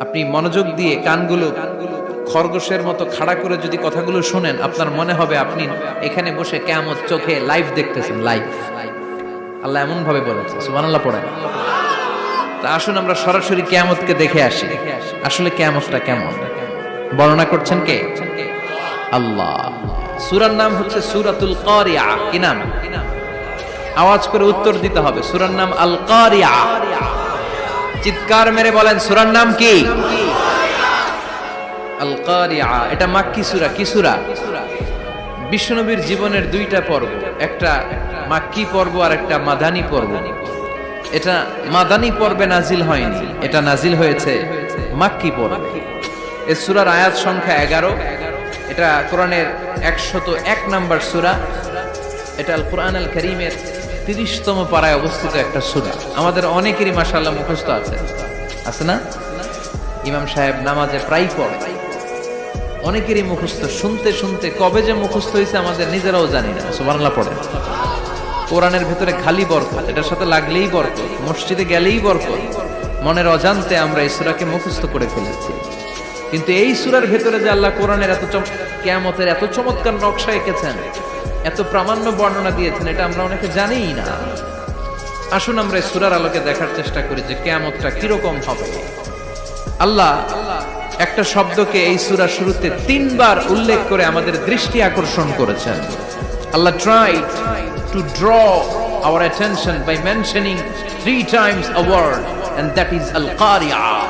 আপনি মনোযোগ দিয়ে কানগুলো খরগোশের মতো খাড়া করে যদি কথাগুলো শুনেন, আপনার মনে হবে আপনি এখানে বসে কিয়ামত চোখে লাইভ দেখতেছেন। লাইভ আল্লাহ এমন ভাবে বলেছে, সুবহানাল্লাহ পড়েন। তা আসুন আমরা সরাসরি কিয়ামতকে দেখে আসি। আসলে কিয়ামতটা কেমন বর্ণনা করছেন কে? আল্লাহ। সূরার নাম হচ্ছে সূরাতুল কারিয়া। কি নাম? আওয়াজ করে উত্তর দিতে হবে। সূরার নাম আল কারিয়া। চিৎকার মেরে বলেন সূরার নাম কি? আল কারিয়া। এটা মাক্কি সূরা। কি সূরা? বিশ্বনবীর জীবনের দুইটা পর্ব, একটা মাক্কি পর্ব আর একটা মাদানী পর্ব। এটা মাদানী পর্বে নাজিল হয়নি, এটা নাজিল হয়েছে মাক্কি পর্বে। এই সূরার আয়াত সংখ্যা 11। এটা কোরআনের 101 নম্বর সূরা। এটা আল কুরআন আল কারীমের 30তম পারায় অবস্থিত একটা সূরা। আমাদের অনেকেরই মাশাআল্লাহ মুখস্থ আছে না? ইমাম সাহেব নামাজে প্রায় পড়ে, অনেকেরই মুখস্থ। শুনতে শুনতে কবে যে মুখস্থ হয়েছে আমাদের নিজেরাও জানি না। সুবহানাল্লাহ পড়েন। কোরআনের ভেতরে খালি বরকত, এটার সাথে লাগলেই বরকত, মসজিদে গেলেই বরকত। মনের অজান্তে আমরা এই সূরাকে মুখস্থ করে ফেলেছি। কিন্তু এই সূরার ভেতরে যে আল্লাহ কোরআনের কিয়ামতের এত চমৎকার নকশা এঁকেছেন, এত প্রামাণ্য বর্ণনা দিয়েছেন, এটা আমরা অনেকে জানিই না। আসুন আমরা এই সূরার আলোকে দেখার চেষ্টা করি যে কিয়ামতটা কিরকম হবে। আল্লাহ একটা শব্দকে এই সূরার শুরুতে 3 বার উল্লেখ করে আমাদের দৃষ্টি আকর্ষণ করেছেন। আল্লাহ tried to draw our attention by mentioning 3 times a word, and that is al-qari'ah.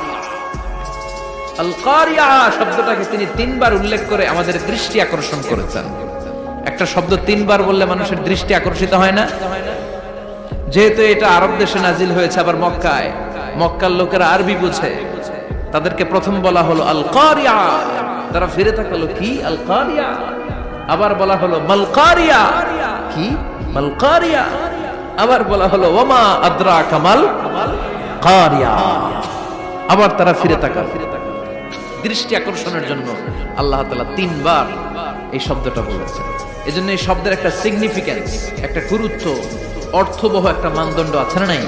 al-qari'ah শব্দটাকে তিনি 3 বার উল্লেখ করে আমাদের দৃষ্টি আকর্ষণ করেছেন। একটা শব্দ 3 বার বললে মানুষের দৃষ্টি আকর্ষিত হয় না? যেহেতু এটা আরব দেশে নাজিল হয়েছে, আবার মক্কায়, মক্কার লোকেরা আরবি বুঝে, তাদেরকে প্রথম বলা হলো আল কারিয়া। তারা ফিরে তাকালো, কি আল কারিয়া? আবার বলা হলো মাল কারিয়া। কি মাল কারিয়া? আবার বলা হলো ওয়ামা আদরাকা মাল কারিয়া। আবার তারা ফিরে তাকালো। দৃষ্টি আকর্ষণের জন্য আল্লাহ তাআলা 3 বার এই শব্দটা বলেছেন। এজন্য এই শব্দের একটা সিগনিফিকেন্স, একটা গুরুত্ব, অর্থবহ একটা মানদণ্ড আছে না নাই?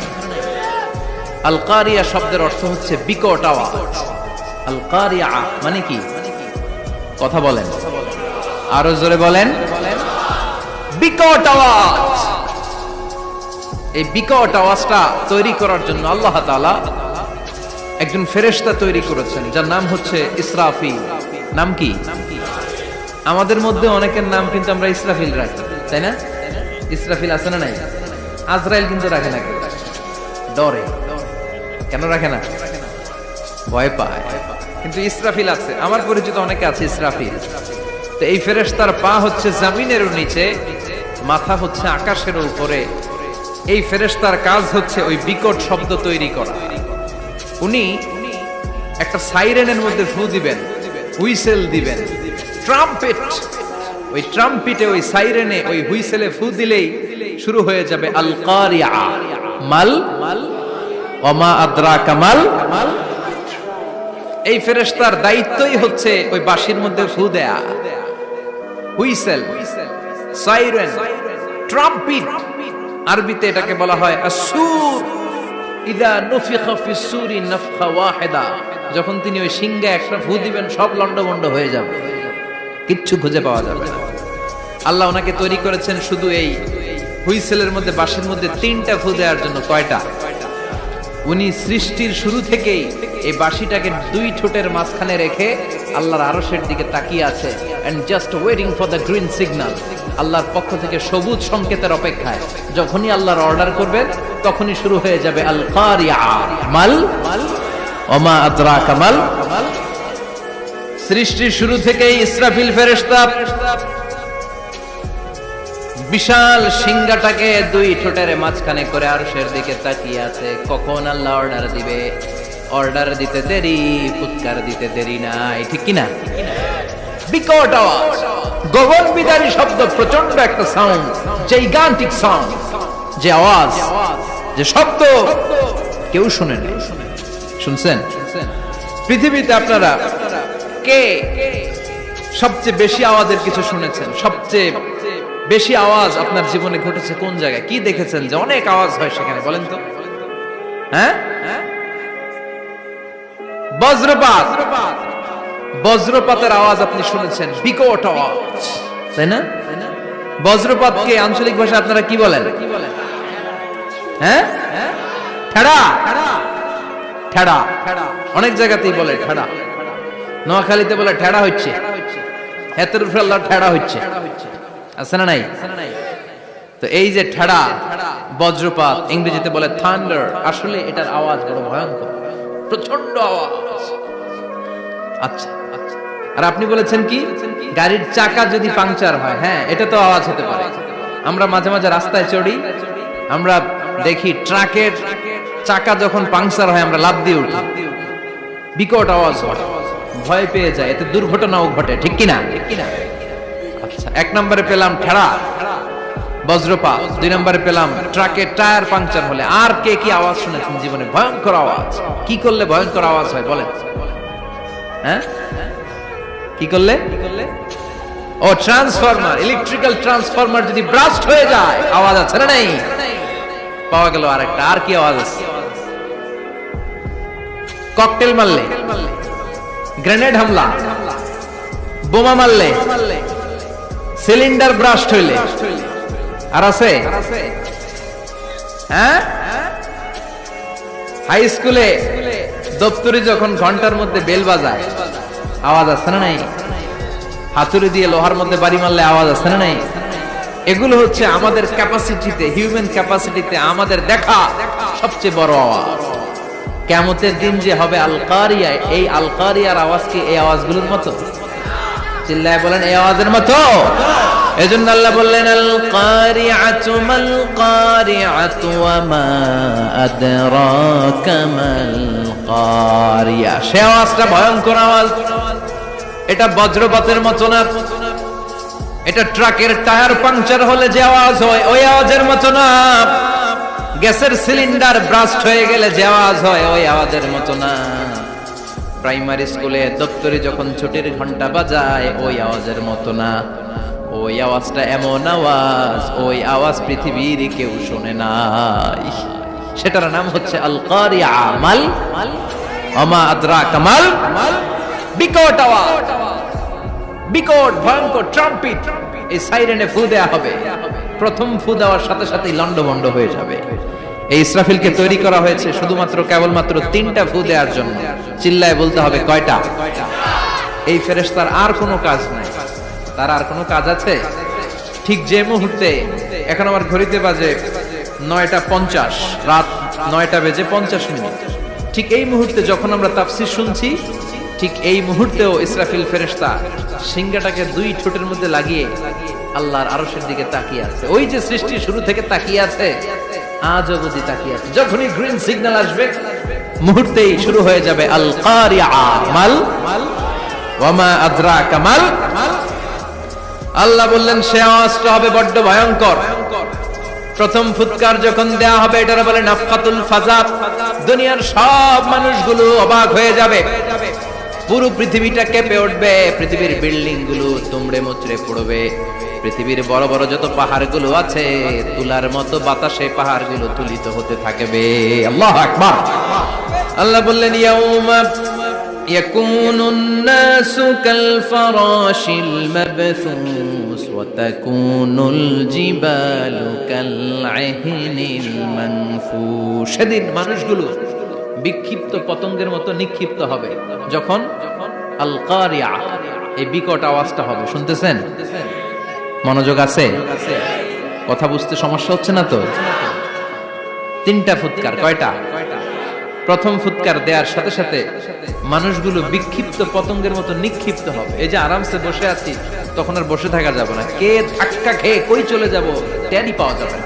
আল কারিয়া শব্দের অর্থ হচ্ছে বিকট আওয়াজ। আল কারিয়া মানে কি? কথা বলেন, আরো জোরে বলেন। বিকট আওয়াজ। এই বিকট আওয়াজটা তৈরি করার জন্য আল্লাহ তাআলা একজন ফেরেশতা তৈরি করেছেন, যার নাম হচ্ছে ইসরাফিল। নাম কি? আমাদের মধ্যে অনেকের নাম কিন্তু আমরা ইসরাফিল রাখি, তাই না? ইসরাফিল আছে না নাই? আজরাইল কিন্তু রাখে না, ডরে। কেন রাখে না? ভয় পায়। কিন্তু ইসরাফিল আছে, আমার পরিচিত অনেকে আছে ইসরাফিল। তো এই ফেরেশতার পা হচ্ছে জমিনের নিচে, মাথা হচ্ছে আকাশের উপরে। এই ফেরেশতার কাজ হচ্ছে ওই বিকট শব্দ তৈরি করা। উনি একটা সাইরেনের মধ্যে ফু দিবেন, হুইসেল দিবেন, ট্রাম্পেট। ওই ট্রাম্পিটে, ওই সাইরেনে, ওই হুইসেলে ফু দিলেই শুরু হয়ে যাবে আল কারিয়া। মাল ওমা আদরাকা মাল। এই ফেরেশতার দায়িত্বই হচ্ছে ওই বাঁশির মধ্যে ফু দেয়া। Whistle, siren, trumpet. আরবিতে এটাকে বলা হয় আসুর। ইদা নুফিখা ফিস সূরি নাফখা ওয়াহিদা। যখন তিনি ওই সিংহে একটা ফু দিবেন, সব লন্ডভন্ড হয়ে যাবে, কিচ্ছু খুঁজে পাওয়া যাবে না। আল্লাহ ওনাকে তৈরি করেছেন শুধু এই হুইসেলের মধ্যে, বাঁশির মধ্যে 3টা ফু দেওয়ার জন্য। কয়টা? উনি সৃষ্টির শুরু থেকেই এই বাঁশিটাকে 2 ঠোঁটের মাঝখানে রেখে আল্লাহর আরশের দিকে তাকিয়ে আছে, and just waiting for the green signal. আল্লাহর পক্ষ থেকে সবুজ সংকেতের অপেক্ষায়। যখনই আল্লাহর অর্ডার করবেন, তখনই শুরু হয়ে যাবে আল কারিয়া। মাল ওমা আদরাকা মাল। সৃষ্টির শুরু থেকেই ইসরাফিল ফেরেশতা বিশাল সিংহাটাকে 2 ঠোঁটের মাঝখানে করে আরশের দিকে তাকিয়ে আছে, কখন আল্লাহ অর্ডার দিবে। অর্ডার দিতে দেরি, ফুৎকার দিতে দেরি নাই, ঠিক কি না? বিকট আওয়াজ, গগন বিদারী শব্দ, প্রচন্ড একটা সাউন্ড, জাইগান্টিক সাউন্ড। যে আওয়াজ, যে শব্দ কেউ শুনে নাই। শুনছেন? পৃথিবীতে আপনারা কে সবচেয়ে বেশি আওয়াজের কিছু শুনেছেন? সবচেয়ে বেশি আওয়াজ আপনার জীবনে ঘটেছে কোন জায়গায়? কি দেখেছেন যে অনেক আওয়াজ হয় সেখানে? বলেন তো। হ্যাঁ, বজ্রপাত, বজ্রপাতের আওয়াজ আপনি শুনেছেন, বিকট আওয়াজ, তাই না? বজ্রপাতকে আঞ্চলিক ভাষায় আপনারা কি বলেন? হ্যাঁ, ঠেড়া। ঠেড়া অনেক জায়গাতেই বলে ঠেড়া। নোয়াখালীতে বলে ঠেড়া হচ্ছে, হাতের উপরে আল্লাহ ঠেড়া হচ্ছে, আছে না নাই? তো এই যে ঠেড়া, বজ্রপাত, ইংরেজিতে বলে থান্ডার, আসলে এটার আওয়াজ বড় ভয়ঙ্কর, প্রচন্ড আওয়াজ। আচ্ছা, আর আপনি বলেছেন কি, গাড়ির চাকা যদি পাংচার হয়, হ্যাঁ এটা তো আওয়াজ হতে পারে। আমরা মাঝে মাঝে রাস্তায় চড়ি, আমরা দেখি ট্রাকের চাকা যখন পাংচার হয় আমরা লাফ দিয়ে উঠি, বিকট আওয়াজ হয়, ভয় পেয়ে যায়, এতে দুর্ঘটনাও ঘটে, ঠিক কিনা? আচ্ছা, এক নম্বরে পেলাম ঠেড়া, বজ্রপাত, দুই নম্বরে পেলাম ট্রাকের টায়ার পাংচার হলে। আর কে কি আওয়াজ শুনেছেন জীবনে? ভয়ঙ্কর আওয়াজ। কি করলে ভয়ঙ্কর আওয়াজ হয় বলেন? হ্যাঁ, কি করলে? ও ট্রান্সফরমার, ইলেকট্রিক্যাল ট্রান্সফরমার যদি ব্রাস্ট হয়ে যায় আওয়াজ আছে না নাই? পাওয়া গেল আরেকটা। আর কি আওয়াজ আছে? ককটেল মারলে, গ্রেনেড হামলা, বোমা মারলে, সিলিন্ডার ব্রাস্ট হইলে। আর আছে? হ্যাঁ, হাই স্কুলে দপ্তরি যখন ঘন্টার মধ্যে বেল বাজায় আওয়াজ আছে না নাই? হাতুড়ি দিয়ে লোহার মধ্যে বাড়ি মারলে আওয়াজ আছে না নাই? এগুলো হচ্ছে আমাদের ক্যাপাসিটিতে, হিউম্যান ক্যাপাসিটিতে আমাদের দেখা সবচেয়ে বড় আওয়াজ। কিয়ামতের দিন যে হবে আল কারিয়া, এই আল কারিয়ার আওয়াজ কি এই আওয়াজগুলোর মতো? চিল্লায় বলেন, এই আওয়াজের মতো? এজন্য আল্লাহ বললেন আল কারিআতু মাল কারিআতু ওয়া মা আদরাকা মাল কারিয়া। সে আওয়াজটা ভয়ঙ্কর আওয়াজ। এটা বজ্রপাতের মতো না, এটা ট্রাকের টায়ার পাংচার হলে যে আওয়াজ হয় ওই আওয়াজের মতো না, গ্যাসের সিলিন্ডার ব্রাস্ট হয়ে গেলে যে আওয়াজ হয় ওই আওয়াজের মতো না, প্রাইমারি স্কুলে দপ্তরে যখন ছুটির ঘন্টা বাজায় ওই আওয়াজের মতো না। ওই আওয়াজটা এমন আওয়াজ, ওই আওয়াজ পৃথিবীর কেউ শোনে নাই। সেটার নাম হচ্ছে আল কারিয়া, মাল ওমা আদরাকা মাল, বিকট আওয়াজ, বিকট ভয়ঙ্কর ট্রাম্পিট। এই সাইরেনে ফু দেয়া হবে, প্রথম ফু দেওয়ার সাথে সাথেই লন্ডভন্ড হয়ে যাবে। এই ইসরাফিলকে তৈরি করা হয়েছে শুধুমাত্র কেবলমাত্র 3টা ফু দেওয়ার জন্য। চিল্লায় বলতে হবে কয়টা? এই ফেরেশতার আর কোনো কাজ নাই। তার আর কোনো কাজ আছে? ঠিক যে মুহূর্তে, এখন আমার ঘড়িতে বাজে 9:50, রাত 9:50, ঠিক এই মুহূর্তে যখন আমরা তাফসীর শুনছি, ঠিক এই মুহূর্তেও ইসরাফিল ফেরেশতা সিংহাটাকে 2 ঠোঁটের মধ্যে লাগিয়ে আল্লাহর আরশের দিকে তাকিয়ে আছে। ওই যে সৃষ্টি শুরু থেকে তাকিয়ে আছে, আজ অবধি তাকিয়ে আছে। যখনই গ্রিন সিগন্যাল আসবে মুহূর্তেই শুরু হয়ে যাবে আল কারিয়া, মাল ওয়া মা আদরাকা মাল। আল্লাহ বললেন সে আওয়াজটা হবে বড্ড ভয়ঙ্কর। প্রথম ফুৎকার যখন দেয়া হবে এটার বলে নাফখাতুল ফাজা। দুনিয়ার সব মানুষগুলো অবাক হয়ে যাবে, পুরো পৃথিবীটা কেঁপে উঠবে, পৃথিবীর বিল্ডিং গুলো দুমড়ে মুচড়ে পড়বে, পৃথিবীর বড় বড় যত পাহাড়গুলো আছে তুলার মতো বাতাসে পাহাড়গুলো তুলিত হতে থাকবে। আল্লাহু আকবার। আল্লাহ বললেন ইয়াউমা ইয়াকুনুন নাসু কাল ফারাশিল মাবথুস ওয়া তাকুনুল জিবালু কাল আহিনিল মানফুশ। সেদিন মানুষগুলো বিক্ষিপ্ত পতঙ্গের মতো নিক্ষিপ্ত হবে যখন আল কারিয়া, এই বিকট আওয়াজটা হবে। শুনতেছেন? মনোযোগ আছে? কথা বুঝতে সমস্যা হচ্ছে না তো? 3টা ফুৎকার। কয়টা? প্রথম ফুৎকার দেওয়ার সাথে সাথে মানুষগুলো বিক্ষিপ্ত পতঙ্গের মতো নিক্ষিপ্ত হবে। এই যে আরামসে বসে আছি, তখন আর বসে থাকা যাবে না। কে ধাক্কা খেয়ে কই চলে যাব টেরই পাওয়া যাবে না।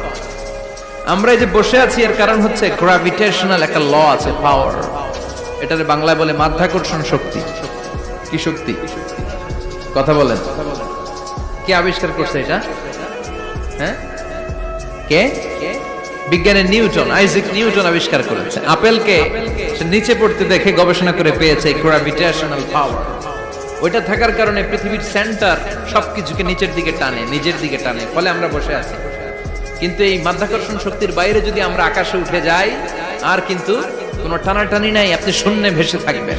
আমরা এই যে বসে আছি এর কারণ হচ্ছে গ্র্যাভিটেশনাল একটা ল আছে, পাওয়ার। এটার বাংলায় বলে মাধ্যাকর্ষণ শক্তি। কি শক্তি? কথা বলেন। কে আবিষ্কার করছে এটা? হ্যাঁ, কে? বিজ্ঞানের নিউটন, আইজাক নিউটন আবিষ্কার করেছে। আপেলকে সে নিচে পড়তে দেখে গবেষণা করে পেয়েছে গ্র্যাভিটেশনাল পাওয়ার। ওইটা থাকার কারণে পৃথিবীর সেন্টার সবকিছুকে নিচের দিকে টানে, নিজের দিকে টানে, ফলে আমরা বসে আছি। কিন্তু এই মাধ্যাকর্ষণ শক্তির বাইরে যদি আমরা আকাশে উঠে যাই আর কিন্তু কোনো টানাটানি নাই, আপনি শূন্যে ভেসে থাকবেন।